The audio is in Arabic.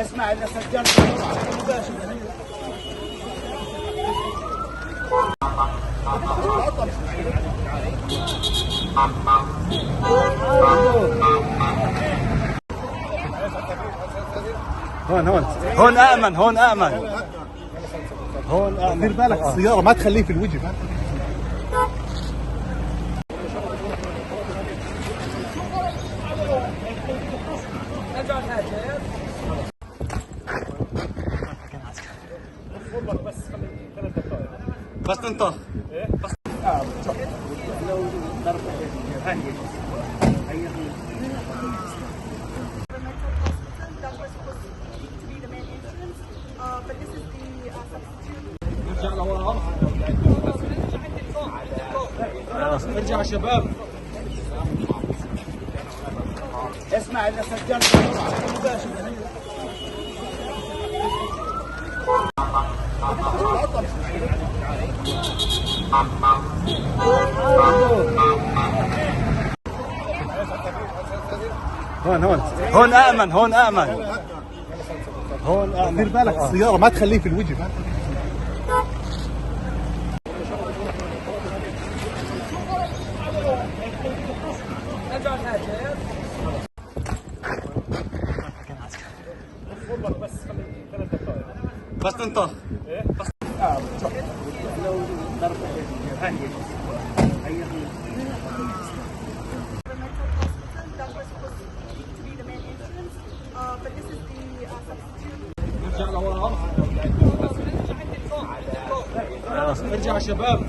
اسمع اذا سجلت هون آمن هون دير بالك السيارة ما تخليه في الوجه. بس تنطق But this is the substitute. ارجع يا شباب. اسمع اذا سجلت هون آمن دير بالك السيارة ما تخليه في الوجه. بس تنطق But this is the substitute. ارجع يا شباب.